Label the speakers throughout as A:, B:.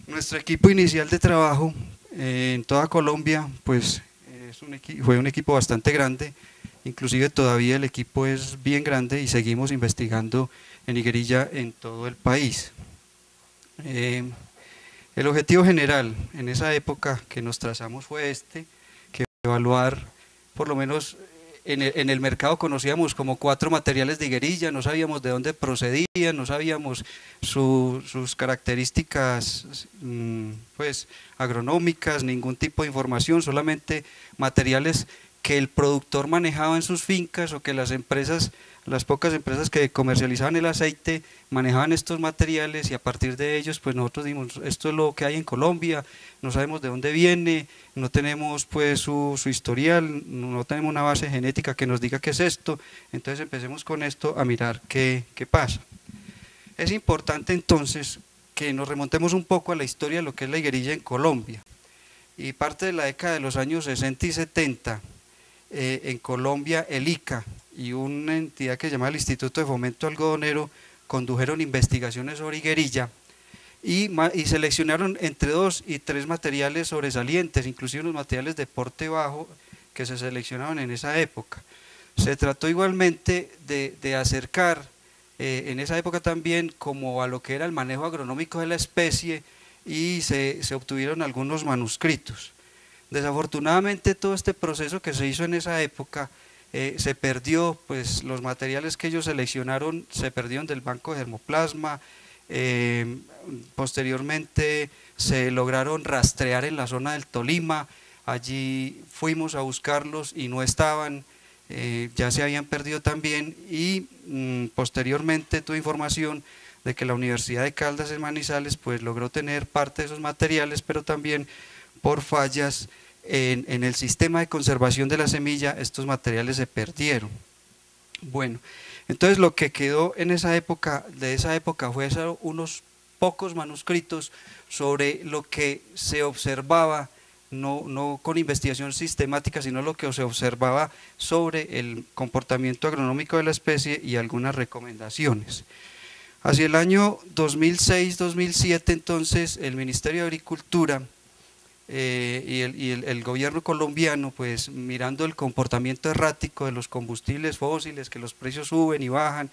A: Nuestro equipo inicial de trabajo en toda Colombia, pues fue un equipo bastante grande, inclusive todavía el equipo es bien grande y seguimos investigando en higuerilla en todo el país. Eh, el objetivo general en esa época que nos trazamos fue que evaluar por lo menos en el mercado conocíamos como 4 materiales de higuerilla, no sabíamos de dónde procedían, no sabíamos sus características pues agronómicas, ningún tipo de información, solamente materiales que el productor manejaba en sus fincas o que las empresas, las pocas empresas que comercializaban el aceite manejaban estos materiales y a partir de ellos pues nosotros dimos, esto es lo que hay en Colombia, no sabemos de dónde viene, no tenemos pues su historial, no tenemos una base genética que nos diga qué es esto, entonces empecemos con esto a mirar qué pasa. Es importante entonces que nos remontemos un poco a la historia de lo que es la higuerilla en Colombia. Y parte de la década de los años 60 y 70, en Colombia el ICA y una entidad que se llama el Instituto de Fomento Algodonero condujeron investigaciones sobre higuerilla y seleccionaron entre 2 y 3 materiales sobresalientes, inclusive los materiales de porte bajo que se seleccionaban en esa época. Se trató igualmente de acercar en esa época también como a lo que era el manejo agronómico de la especie y se obtuvieron algunos manuscritos. Desafortunadamente todo este proceso que se hizo en esa época se perdió, pues los materiales que ellos seleccionaron se perdieron del banco de germoplasma, eh, posteriormente se lograron rastrear en la zona del Tolima, allí fuimos a buscarlos y no estaban, ya se habían perdido también y posteriormente tuve información de que la Universidad de Caldas en Manizales pues logró tener parte de esos materiales, pero también por fallas en el sistema de conservación de la semilla estos materiales se perdieron. Bueno, entonces lo que quedó en esa época, de esa época fue unos pocos manuscritos sobre lo que se observaba, no con investigación sistemática, sino lo que se observaba sobre el comportamiento agronómico de la especie y algunas recomendaciones. Hacia el año 2006-2007 entonces el Ministerio de Agricultura el gobierno colombiano, pues mirando el comportamiento errático de los combustibles fósiles, que los precios suben y bajan,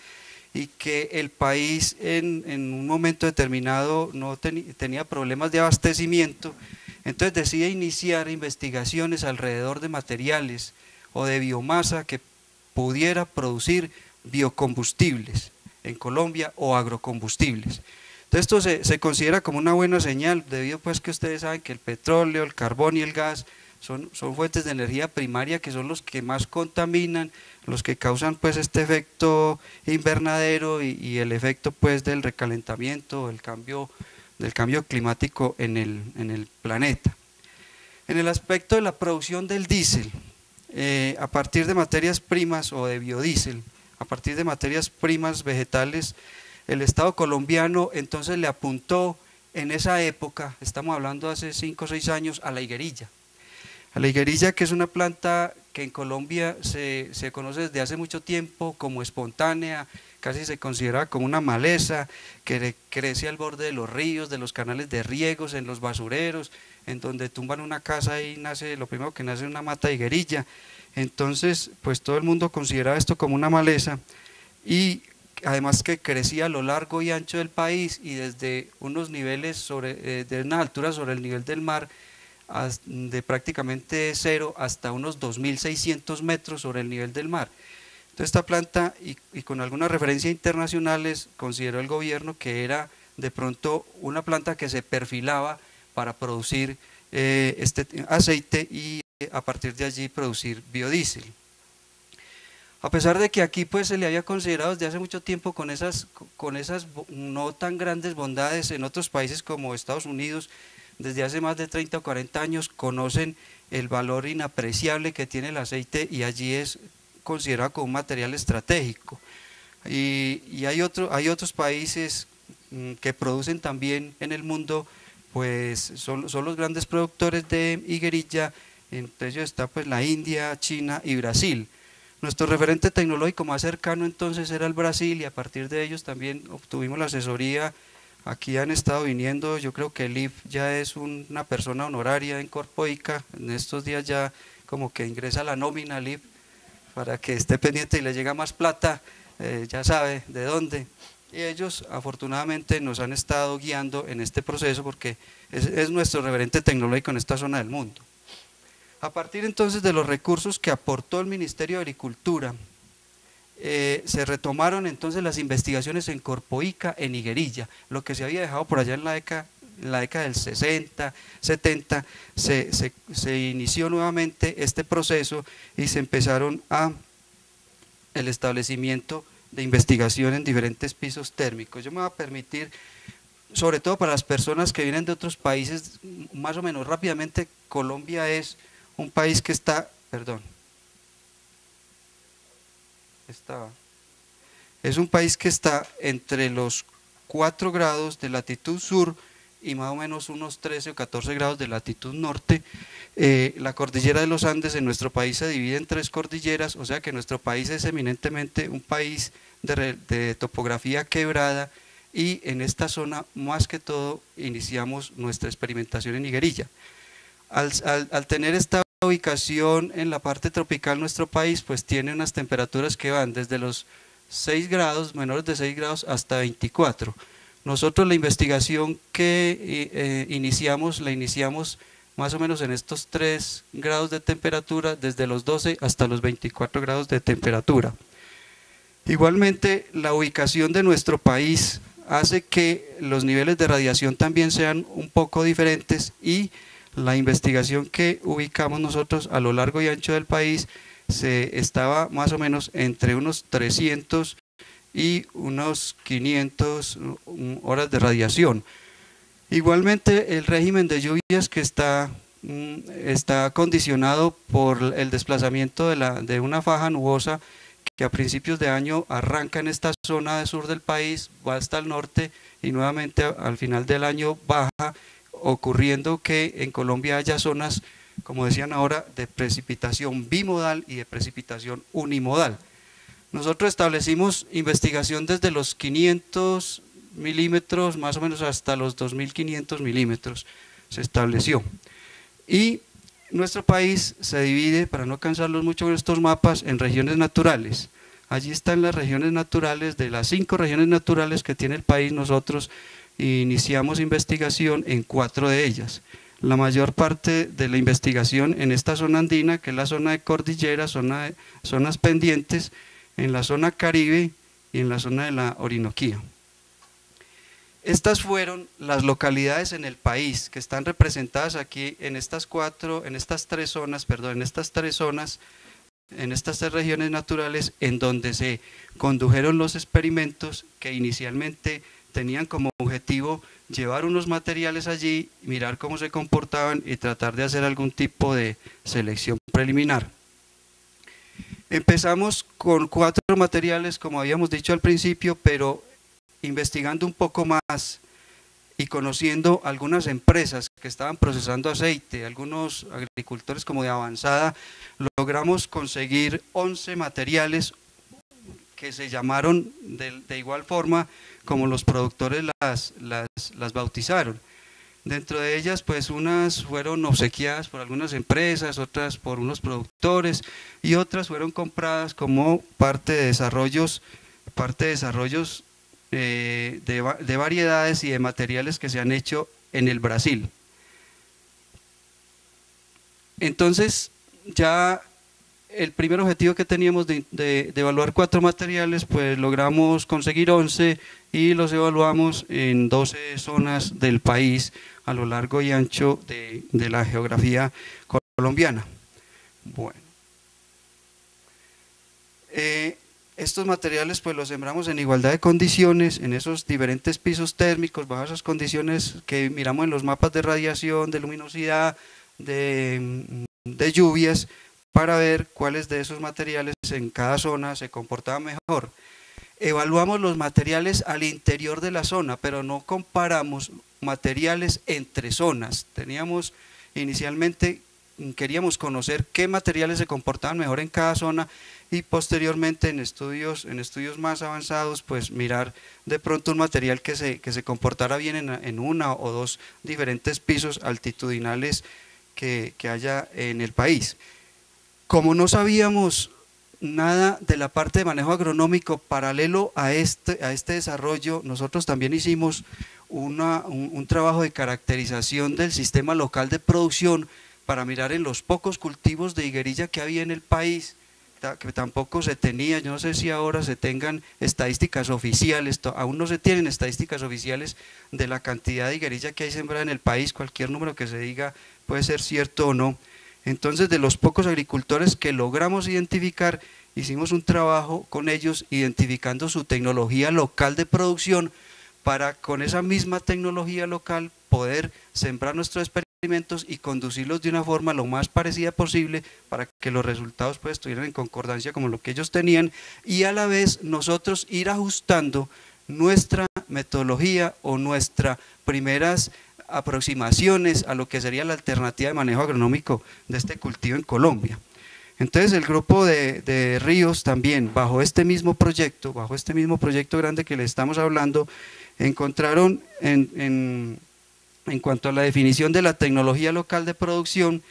A: y que el país en un momento determinado no tenía problemas de abastecimiento, entonces decide iniciar investigaciones alrededor de materiales o de biomasa que pudiera producir biocombustibles en Colombia o agrocombustibles. Entonces esto se considera como una buena señal, debido pues que ustedes saben que el petróleo, el carbón y el gas son fuentes de energía primaria que son los que más contaminan, los que causan pues este efecto invernadero y el efecto pues del recalentamiento, del cambio climático en el planeta. En el aspecto de la producción del diésel, a partir de materias primas o de biodiesel, a partir de materias primas vegetales, el Estado colombiano entonces le apuntó en esa época, estamos hablando de hace 5 o 6 años, a la higuerilla. A la higuerilla, que es una planta que en Colombia se conoce desde hace mucho tiempo como espontánea, casi se considera como una maleza que crece al borde de los ríos, de los canales de riegos, en los basureros, en donde tumban una casa y nace, lo primero que nace es una mata de higuerilla. Entonces, pues todo el mundo considera esto como una maleza y además que crecía a lo largo y ancho del país y desde unos niveles de una altura sobre el nivel del mar de prácticamente cero hasta unos 2.600 metros sobre el nivel del mar. Entonces esta planta y con algunas referencias internacionales consideró el gobierno que era de pronto una planta que se perfilaba para producir este aceite y a partir de allí producir biodiesel. A pesar de que aquí pues se le había considerado desde hace mucho tiempo con esas no tan grandes bondades, en otros países como Estados Unidos, desde hace más de 30 o 40 años conocen el valor inapreciable que tiene el aceite y allí es considerado como un material estratégico. Y hay otros países que producen también en el mundo, pues son los grandes productores de higuerilla, entre ellos está pues la India, China y Brasil. Nuestro referente tecnológico más cercano entonces era el Brasil y a partir de ellos también obtuvimos la asesoría Aquí han estado viniendo, yo creo que el IF ya es una persona honoraria en Corpoica, en estos días ya como que ingresa la nómina al IF para que esté pendiente y le llega más plata, ya sabe de dónde. Y ellos afortunadamente nos han estado guiando en este proceso porque es nuestro referente tecnológico en esta zona del mundo. A partir entonces de los recursos que aportó el Ministerio de Agricultura, se retomaron entonces las investigaciones en Corpoica, en Higuerilla, lo que se había dejado por allá en la década del 60, 70, se inició nuevamente este proceso y se empezaron el establecimiento de investigación en diferentes pisos térmicos. Yo me voy a permitir, sobre todo para las personas que vienen de otros países, más o menos rápidamente, Colombia es un país que está, es un país que está entre los 4 grados de latitud sur y más o menos unos 13 o 14 grados de latitud norte. La cordillera de los Andes en nuestro país se divide en 3 cordilleras, o sea que nuestro país es eminentemente un país de topografía quebrada, y en esta zona más que todo iniciamos nuestra experimentación en Higuerilla. Al tener esta ubicación en la parte tropical, nuestro país pues tiene unas temperaturas que van desde los 6 grados, menores de 6 grados hasta 24. Nosotros la investigación que iniciamos, la iniciamos más o menos en estos 3 grados de temperatura, desde los 12 hasta los 24 grados de temperatura. Igualmente, la ubicación de nuestro país hace que los niveles de radiación también sean un poco diferentes, y la investigación que ubicamos nosotros a lo largo y ancho del país estaba más o menos entre unos 300 y unos 500 horas de radiación. Igualmente, el régimen de lluvias que está condicionado por el desplazamiento de una faja nubosa que a principios de año arranca en esta zona del sur del país, va hasta el norte y nuevamente al final del año baja, ocurriendo que en Colombia haya zonas, como decían ahora, de precipitación bimodal y de precipitación unimodal. Nosotros establecimos investigación desde los 500 milímetros más o menos hasta los 2500 milímetros, se estableció. Y nuestro país se divide, para no cansarlos mucho con estos mapas, en regiones naturales. Allí están las regiones naturales. De las 5 regiones naturales que tiene el país, nosotros iniciamos investigación en 4 de ellas. La mayor parte de la investigación en esta zona andina, que es la zona de cordillera, zonas pendientes, en la zona Caribe y en la zona de la Orinoquía. Estas fueron las localidades en el país que están representadas aquí en estas 3 zonas, en estas 3 regiones naturales, en donde se condujeron los experimentos que inicialmente tenían como objetivo llevar unos materiales allí, mirar cómo se comportaban y tratar de hacer algún tipo de selección preliminar. Empezamos con 4 materiales, como habíamos dicho al principio, pero investigando un poco más y conociendo algunas empresas que estaban procesando aceite, algunos agricultores como de avanzada, logramos conseguir 11 materiales que se llamaron de igual forma como los productores las bautizaron. Dentro de ellas, pues unas fueron obsequiadas por algunas empresas, otras por unos productores, y otras fueron compradas como parte de desarrollos de variedades y de materiales que se han hecho en el Brasil. Entonces, ya el primer objetivo que teníamos de evaluar 4 materiales, pues logramos conseguir 11 y los evaluamos en 12 zonas del país a lo largo y ancho de la geografía colombiana. Bueno, estos materiales pues los sembramos en igualdad de condiciones, en esos diferentes pisos térmicos, bajo esas condiciones que miramos en los mapas de radiación, de luminosidad, de lluvias, para ver cuáles de esos materiales en cada zona se comportaban mejor. Evaluamos los materiales al interior de la zona, pero no comparamos materiales entre zonas. Teníamos inicialmente queríamos conocer qué materiales se comportaban mejor en cada zona y posteriormente en estudios más avanzados, pues mirar de pronto un material que se comportara bien en una o dos diferentes pisos altitudinales que haya en el país. Como no sabíamos nada de la parte de manejo agronómico paralelo a este desarrollo, nosotros también hicimos un trabajo de caracterización del sistema local de producción para mirar en los pocos cultivos de higuerilla que había en el país, que tampoco se tenía, yo no sé si ahora se tengan estadísticas oficiales, aún no se tienen estadísticas oficiales de la cantidad de higuerilla que hay sembrada en el país, cualquier número que se diga puede ser cierto o no. Entonces, de los pocos agricultores que logramos identificar, hicimos un trabajo con ellos identificando su tecnología local de producción para con esa misma tecnología local poder sembrar nuestros experimentos y conducirlos de una forma lo más parecida posible para que los resultados pues estuvieran en concordancia con lo que ellos tenían y a la vez nosotros ir ajustando nuestra metodología o nuestras primeras aproximaciones a lo que sería la alternativa de manejo agronómico de este cultivo en Colombia. Entonces el grupo de Ríos también, bajo este mismo proyecto grande que le estamos hablando, encontraron en cuanto a la definición de la tecnología local de producción,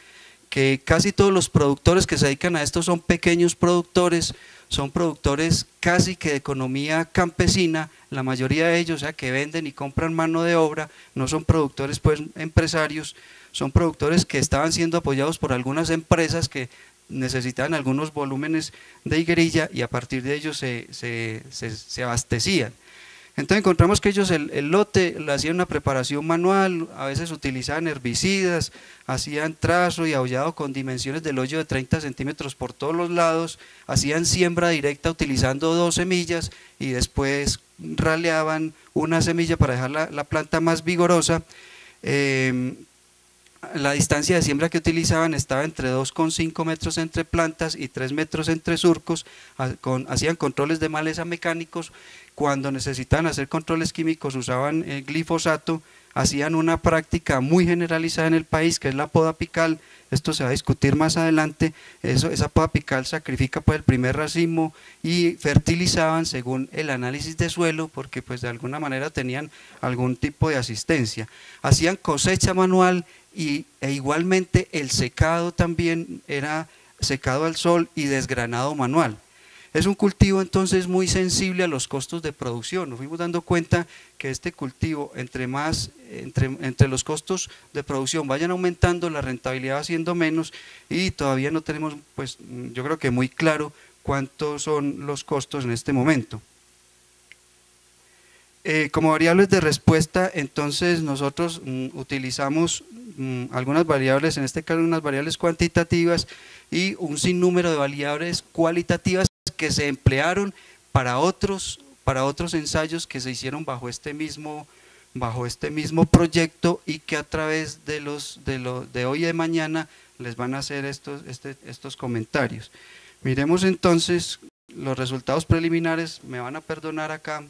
A: que casi todos los productores que se dedican a esto son pequeños productores, son productores casi que de economía campesina, la mayoría de ellos, o sea, que venden y compran mano de obra, no son productores pues empresarios, son productores que estaban siendo apoyados por algunas empresas que necesitaban algunos volúmenes de higuerilla y a partir de ellos se abastecían. Entonces encontramos que ellos el lote le hacían una preparación manual, a veces utilizaban herbicidas, hacían trazo y aullado con dimensiones del hoyo de 30 centímetros por todos los lados, hacían siembra directa utilizando 2 semillas y después raleaban una semilla para dejar la planta más vigorosa. La distancia de siembra que utilizaban estaba entre 2,5 metros entre plantas y 3 metros entre surcos, hacían controles de maleza mecánicos, cuando necesitaban hacer controles químicos usaban glifosato, hacían una práctica muy generalizada en el país que es la poda apical, esto se va a discutir más adelante, esa poda apical sacrifica pues el primer racimo y fertilizaban según el análisis de suelo porque pues de alguna manera tenían algún tipo de asistencia, hacían cosecha manual e igualmente el secado también era secado al sol y desgranado manual. Es un cultivo entonces muy sensible a los costos de producción, nos fuimos dando cuenta que este cultivo entre los costos de producción vayan aumentando, la rentabilidad va siendo menos y todavía no tenemos pues yo creo que muy claro cuántos son los costos en este momento. Como variables de respuesta, entonces nosotros utilizamos algunas variables, en este caso unas variables cuantitativas y un sinnúmero de variables cualitativas que se emplearon para otros ensayos que se hicieron bajo este mismo proyecto y que a través de hoy y de mañana les van a hacer estos comentarios. Miremos entonces los resultados preliminares, me van a perdonar acá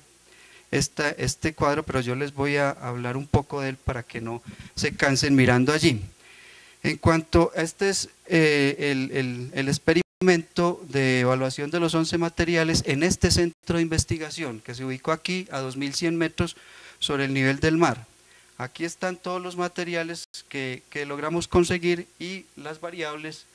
A: este cuadro, pero yo les voy a hablar un poco de él para que no se cansen mirando allí. En cuanto a este es el experimento de evaluación de los 11 materiales en este centro de investigación que se ubicó aquí a 2100 metros sobre el nivel del mar. Aquí están todos los materiales que logramos conseguir y las variables,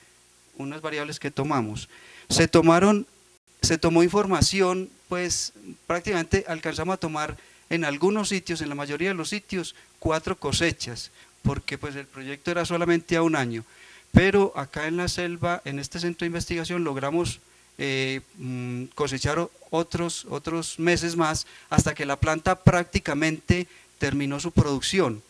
A: unas variables que tomamos. Se tomó información, pues prácticamente alcanzamos a tomar en algunos sitios, en la mayoría de los sitios, 4 cosechas, porque pues el proyecto era solamente a un año, pero acá en la selva, en este centro de investigación, logramos cosechar otros meses más hasta que la planta prácticamente terminó su producción.